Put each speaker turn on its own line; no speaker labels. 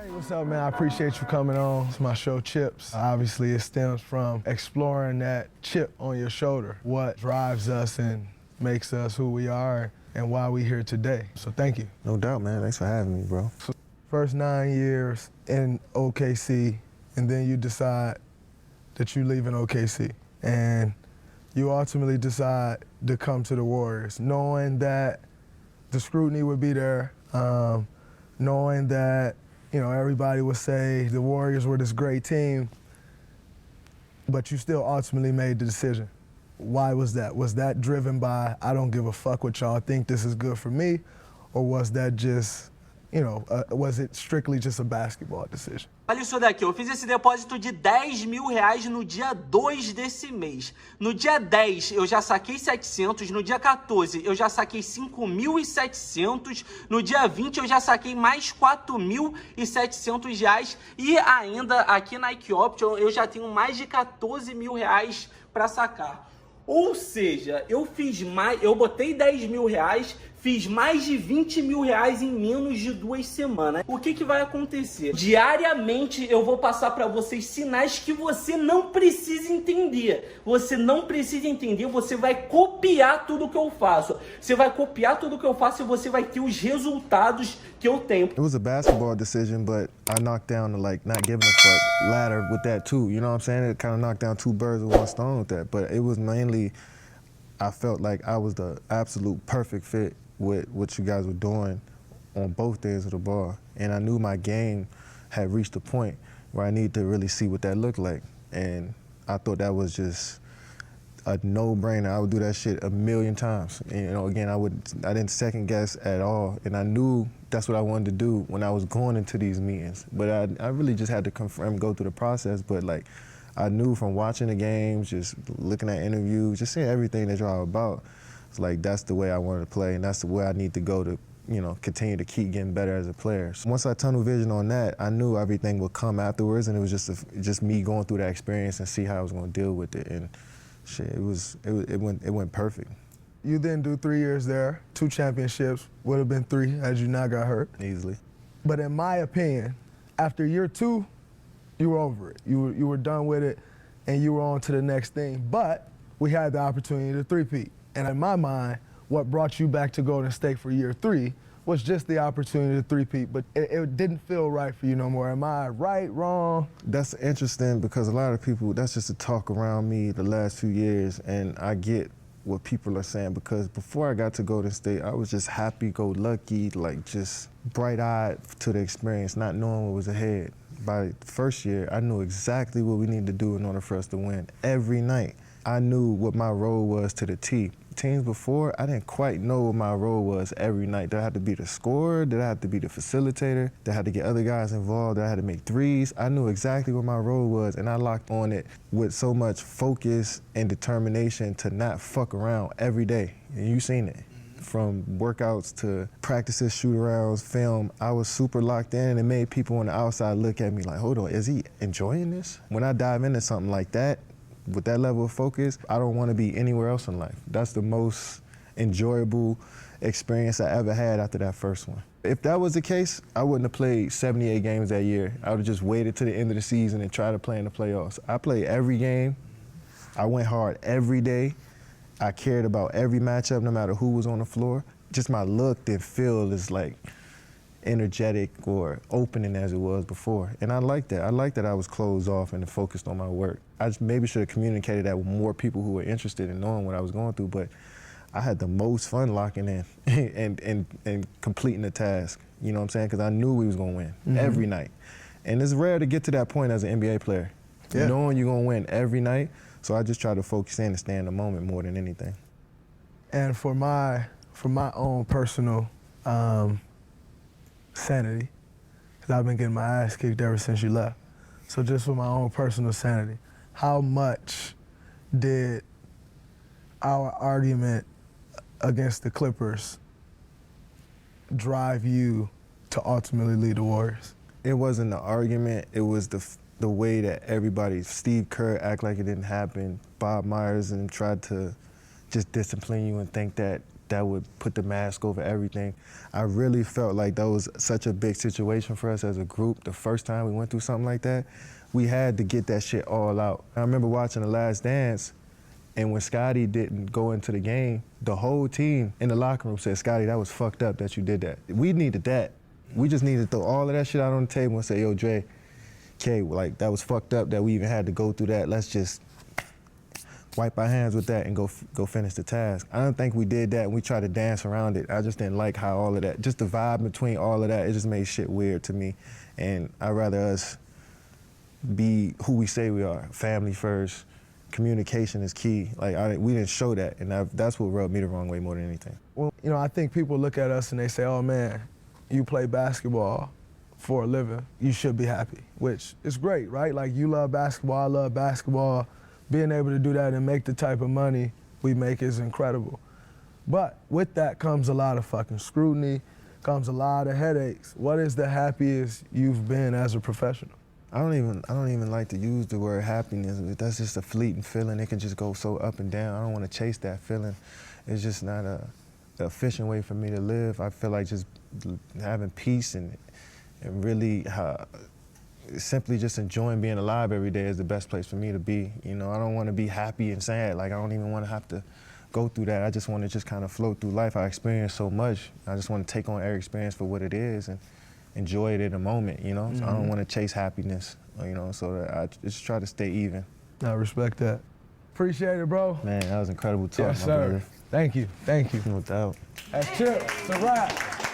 Hey, what's up, man? I appreciate you coming on. It's my show, Chips. Obviously, it stems from exploring that chip on your shoulder, what drives us and makes us who we are and why we're here today. So thank you.
No doubt, man. Thanks for having me, bro.
First 9 years in OKC, and then you decide that you're leaving OKC. And you ultimately decide to come to the Warriors, knowing that the scrutiny would be there, knowing that everybody would say the Warriors were this great team, but you still ultimately made the decision. Why was that? Was that driven by, I don't give a fuck what y'all think, this is good for me? Or was that just, was it strictly just a basketball decision?
Olha isso daqui, eu fiz esse depósito de R$10.000 no dia 2 desse mês. No dia 10 eu já saquei 700, no dia 14 eu já saquei 5.700, no dia 20 eu já saquei mais R$4.700 e ainda aqui na Nike Option eu já tenho mais de R$14.000 para sacar. Ou seja, eu botei R$10.000, fiz mais de R$20.000 em menos de 2 semanas. O que vai acontecer? Diariamente eu vou passar para vocês sinais que você não precisa entender. Você não precisa entender, você vai copiar tudo que eu faço. Você vai copiar tudo que eu faço e você vai ter os resultados que eu tenho.
It was a basketball decision, but I knocked down the not giving a fuck ladder with that too. You know what I'm saying? It kind of knocked down 2 birds with 1 stone with that. But it was mainly, I felt like I was the absolute perfect fit with what you guys were doing on both ends of the ball. And I knew my game had reached a point where I needed to really see what that looked like. And I thought that was just a no-brainer. I would do that shit a million times. And, again, I didn't second guess at all. And I knew that's what I wanted to do when I was going into these meetings. But I really just had to confirm, go through the process. But I knew from watching the games, just looking at interviews, just seeing everything that y'all about, it's like that's the way I wanted to play, and that's the way I need to go to, continue to keep getting better as a player. So once I tunnel vision on that, I knew everything would come afterwards, and it was just me going through that experience and see how I was going to deal with it. And shit, it went perfect.
You then do 3 years there, 2 championships, would have been 3 had you not got hurt.
Easily.
But in my opinion, after year 2, you were over it. You were done with it, and you were on to the next thing. But we had the opportunity to three-peat. And in my mind, what brought you back to Golden State for year 3 was just the opportunity to three-peat, but it didn't feel right for you no more. Am I right, wrong?
That's interesting because a lot of people, that's just a talk around me the last few years, and I get what people are saying because before I got to Golden State, I was just happy-go-lucky, just bright-eyed to the experience, not knowing what was ahead. By the first year, I knew exactly what we needed to do in order for us to win every night. I knew what my role was to the T. Teams before, I didn't quite know what my role was every night. Did I have to be the scorer? Did I have to be the facilitator? Did I have to get other guys involved? Did I have to make threes? I knew exactly what my role was, and I locked on it with so much focus and determination to not fuck around every day. And you've seen it. From workouts to practices, shoot-arounds, film, I was super locked in, and it made people on the outside look at me like, hold on, is he enjoying this? When I dive into something like that, with that level of focus, I don't want to be anywhere else in life. That's the most enjoyable experience I ever had after that first one. If that was the case, I wouldn't have played 78 games that year. I would have just waited to the end of the season and tried to play in the playoffs. I played every game. I went hard every day. I cared about every matchup, no matter who was on the floor. Just my look and feel is energetic or opening as it was before. And I like that. I like that I was closed off and focused on my work. I just maybe should have communicated that with more people who were interested in knowing what I was going through, but I had the most fun locking in and completing the task. You know what I'm saying? Because I knew we was going to win every night. And it's rare to get to that point as an NBA player, knowing you're going to win every night. So I just try to focus in and stay in the moment more than anything.
And for my own personal sanity, because I've been getting my ass kicked ever since you left. So just for my own personal sanity, how much did our argument against the Clippers drive you to ultimately lead the Warriors?
It wasn't the argument, it was the way that everybody, Steve Kerr act like it didn't happen, Bob Myers and tried to just discipline you and think that that would put the mask over everything. I really felt like that was such a big situation for us as a group. The first time we went through something like that, we had to get that shit all out. I remember watching The Last Dance, and when Scotty didn't go into the game, the whole team in the locker room said, Scotty, that was fucked up that you did that. We needed that. We just needed to throw all of that shit out on the table and say, yo, Dre, K, like, that was fucked up that we even had to go through that. Let's just wipe our hands with that and go finish the task. I don't think we did that and we tried to dance around it. I just didn't like how all of that, just the vibe between all of that, it just made shit weird to me. And I'd rather us be who we say we are, family first. Communication is key. Like, we didn't show that, and that's what rubbed me the wrong way more than anything.
Well, you know, I think people look at us and they say, oh man, you play basketball for a living, you should be happy, which is great, right? Like, you love basketball, I love basketball. Being able to do that and make the type of money we make is incredible. But with that comes a lot of fucking scrutiny, comes a lot of headaches. What is the happiest you've been as a professional?
I don't even like to use the word happiness. That's just a fleeting feeling. It can just go so up and down. I don't want to chase that feeling. It's just not a efficient way for me to live. I feel like just having peace and really simply just enjoying being alive every day is the best place for me to be. You know, I don't want to be happy and sad. Like, I don't even want to have to go through that. I just want to just kind of float through life. I experience so much. I just want to take on every experience for what it is and enjoy it in the moment, you know? Mm-hmm. So I don't want to chase happiness, you know, so that I just try to stay even.
I respect that. Appreciate it, bro.
Man, that was incredible talk,
yes,
my
sir.
brother.
Thank you, thank you.
No doubt.
That's Chip, it's a wrap.